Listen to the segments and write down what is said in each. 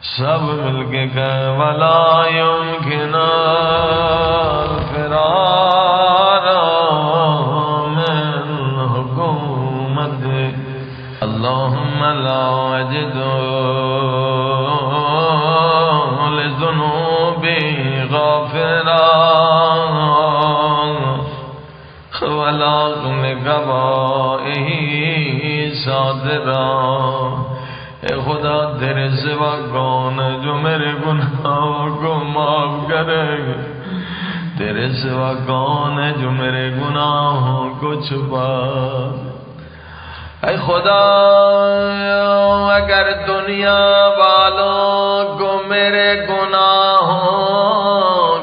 सब मिलके कहे वला युमकिनु फिरार मिन हुकूमत अल्लाहुम्मा ला अजिदु लिज़ुनूबी गाफिरा वला लिक़बाइही सादिरा। ए खुदा तेरे सिवा कौन है जो मेरे गुनाहों को माफ करेगा? तेरे सिवा कौन है जो मेरे गुनाहों को छुपा? ऐ खुदा अगर दुनिया वालों को मेरे गुनाहों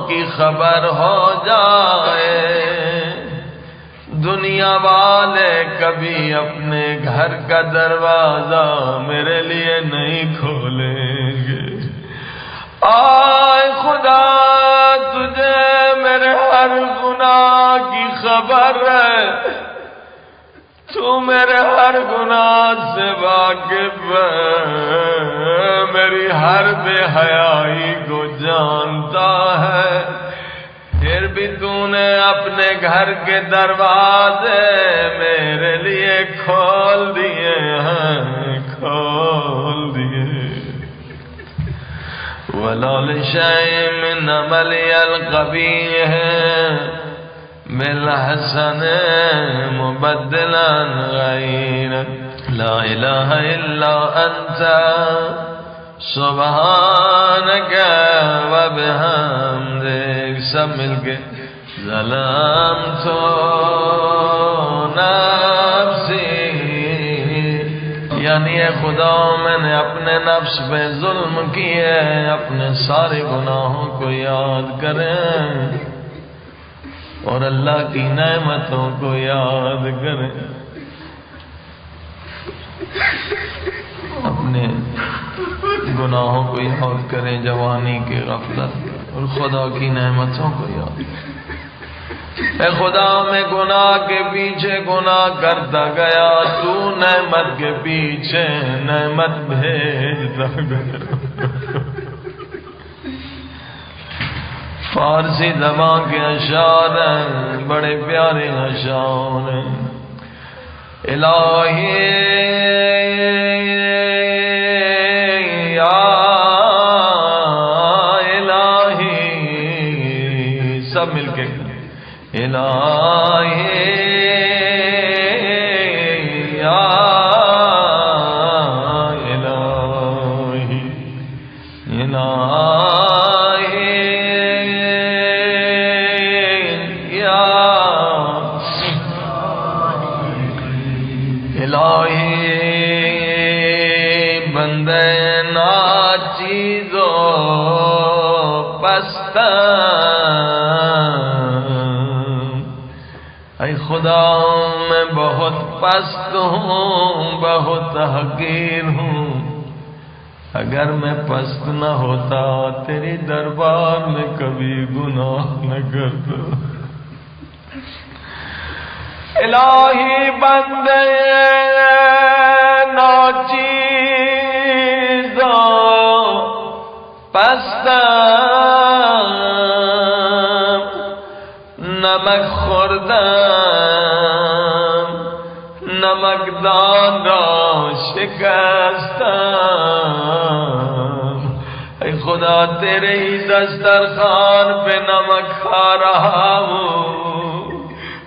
की खबर हो जाए, दुनिया वाले कभी अपने घर का दरवाजा मेरे लिए नहीं खोलेंगे। आए खुदा तुझे मेरे हर गुनाह की खबर है, तू मेरे हर गुनाह से वाकिफ है, मेरी हर बेहयाई को जानता है। फिर भी तूने अपने घर के दरवाजे मेरे लिए खोल दिए हैं, खोल दिए। वला लिशैइन मिन अमलियल क़बीह बिलहसन मुबद्दिलन गैरक ला इलाहा इल्ला अंता सुब्हानक व बिहम्दिक। सब मिलके ज़लमतु नफ्सी, यानी ए खुदा मैंने अपने नफ्स पे जुल्म किए, अपने सारे गुनाहों को याद करें और अल्लाह की नेमतों को याद करें। अपने गुनाहों को याद करें, जवानी की गफलत और खुदा की नेमतों को याद। ऐ खुदा मैं गुनाह के पीछे गुनाह करता गया, तू नेमत के पीछे नेमत भेजता गया। फारसी ज़बान के अशार हैं, बड़े प्यारे अशार हैं। इलाही या इलाही, सब मिलके इलाही या इलाही इलाही या इलाही। बंदे नाचीज़ो पस्ता, ऐ खुदा मैं बहुत पस्त हूँ, बहुत हकीर हूँ। अगर मैं पस्त न होता तेरे दरबार में कभी गुनाह न करता। इलाही बंदे नाचीज़ो पस्ता, नमक खुर्दम नमकदान रा शिकस्तम। ऐ खुदा तेरे ही दस्तरखान पे नमक खा रहा हूँ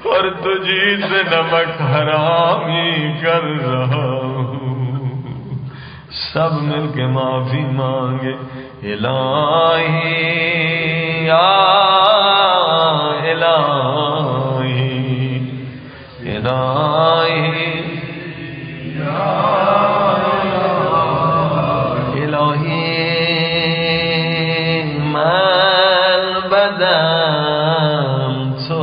और तुझी से नमक हराम ही कर रहा हूँ। सब मिलके माफी मांगे। इलाही या इलाही इलाही इलाही मल बदम तो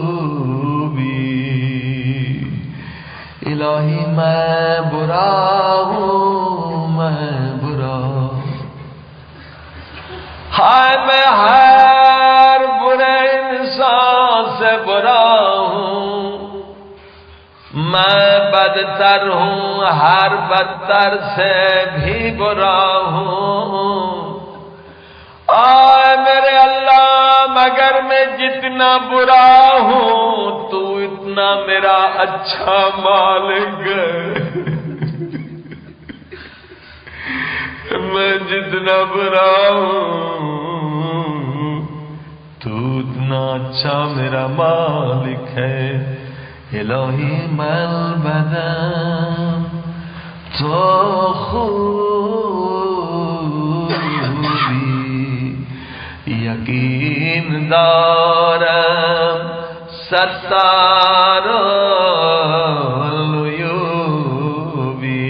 खूबी। इलाही मैं बुरा हूँ, मैं बुरा। हाय मैं हर बुरे इंसान से बुरा हूँ, मैं बद बदतर हूँ, हर बदतर से भी बुरा हूँ। आए मेरे अल्लाह, मगर मैं जितना बुरा हूँ तू इतना मेरा अच्छा मालिक है। मैं जितना बुरा हूँ तू उतना अच्छा मेरा मालिक है। इलाही मल बदन तो खूबी यकीन दारम सत्तारो लुयूबी।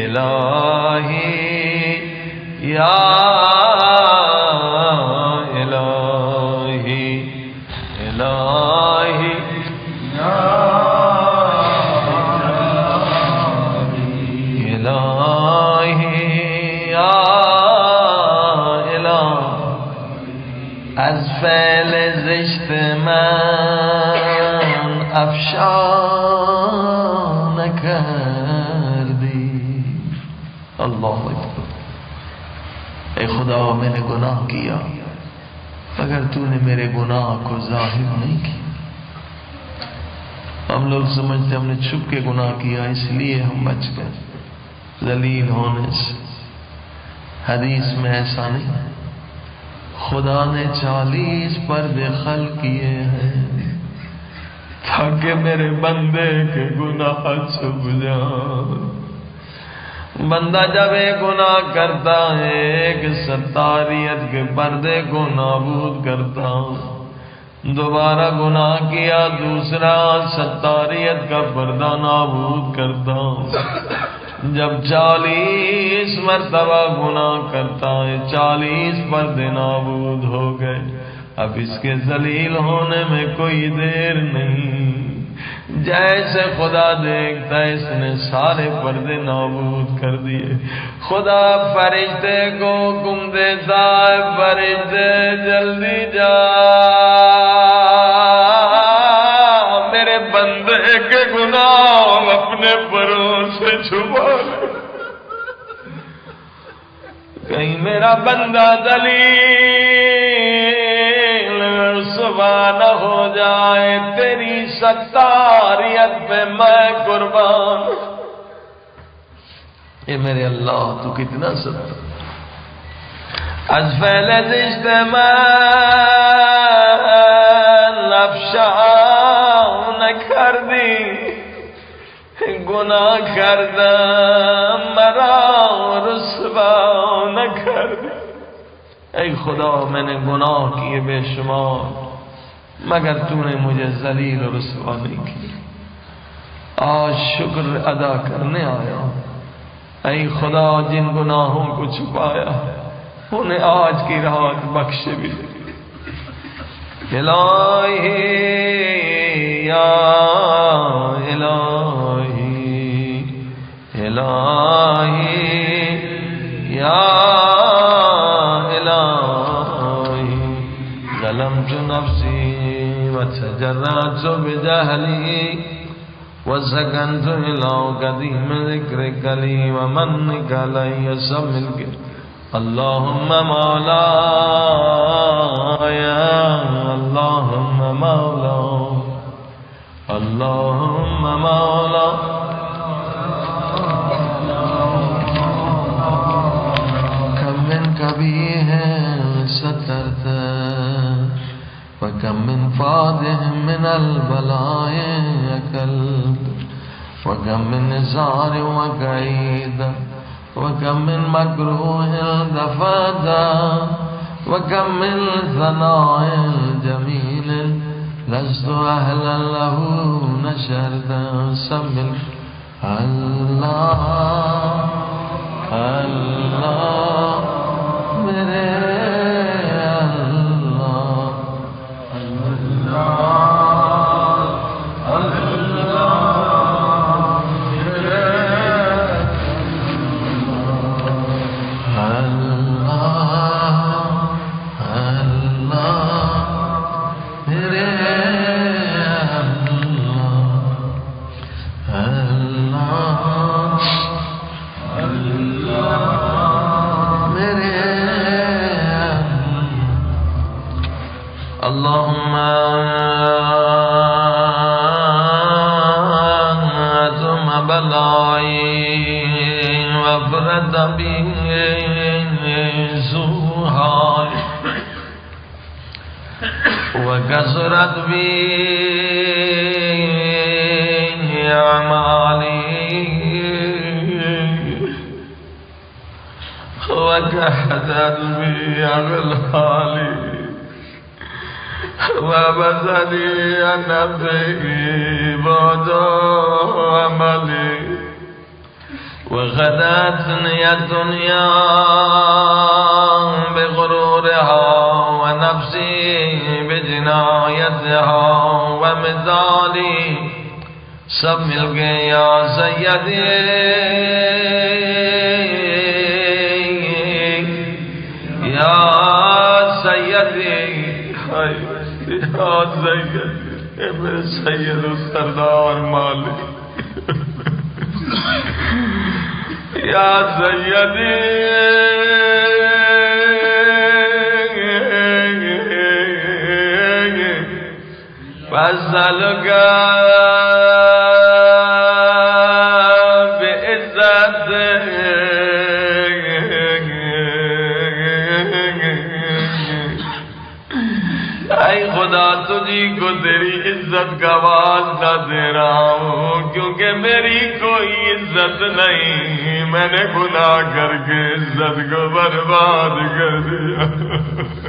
इलाही या इलाही इलाही इलाही या इलाही। از فعل زشت من افشان کردی. اللہ اکبر. اے خدا میں نے گناہ کیا مگر تو نے میرے گناہ کو ظاہر نہیں کیا. ہم لوگ سمجھتے ہم نے چھپ کے گناہ کیا اس لیے ہم بچ گئے ذلیل ہونے سے. حدیث میں ایسا نہیں. خدا نے 40 پردے خلق کیے ہیں تاکہ میرے بندے کے گناہ چھپ جائیں. بندہ جب ایک گناہ کرتا ہے ایک ستاریت کے پردے کو نابود کرتا، دوبارہ گناہ کیا دوسرا ستاریت کا پردہ نابود کرتا. جب 40 مرتبہ گناہ کرتا ہے 40 پردے نابود ہو گئے. اب اس کے ذلیل ہونے میں کوئی دیر نہیں. جیسے خدا دیکھتا ہے اس نے سارے پردے نابود کر دیے. خدا فرشتے کو حکم دیتا ہے فرشتے جلدی جا میرے بندے کے گناہ اپنے پروں سے چھپا لے کہیں میرا بندہ ذلیل رسوا نہ ہو جائے. تیری ستاریت پہ میں قربان. اے میرے اللہ تو کتنا ستر. از فعل زشت من افشان کردی گناہ کردم مرا رسوا نکردی. اے خدا میں نے گناہ کیے بے شمار مگر تو نے مجھے ذلیل و رسوا نہیں کیا. آج شکر ادا کرنے آیا. اے خدا جن گناہوں کو چھپایا انہیں آج کی رات بخشے بھی. الہی یا الہی الہی یا الہی ظلمت نفسی وتجرعت بجهلي وسكنت إلى قديم ذكرك لي ومنك علي سملك. اللهم مولاي اللهم مولاي اللهم مولاي. كم من قبيح سترت وكم من فاضح من البلاء أكلت وكم من نزار وكعيد وكم من مكروه دفعت وكم من ثناء جميل لست أهلا له نشرت. سمل الله الله میرے Allah وفرت بی زوهای و کثرت بی اعمالی و کهدت بی اغلالی و بزنی نفعی بادا عملی و غدتنی الدنیا بغرورها و نفسی بجنایتها و مثالی سب مل گئے یا سیدی یا سیدی یا سیدی میرے سید و سردار مالک یا سیدی فضلک بعزت اے خدا تجھی کو تیری عزت کا واسطہ دے رہا ہوں کیونکہ میری کوئی عزت نہیں میں نے گناہ کر کے عزت کو برباد کر دیا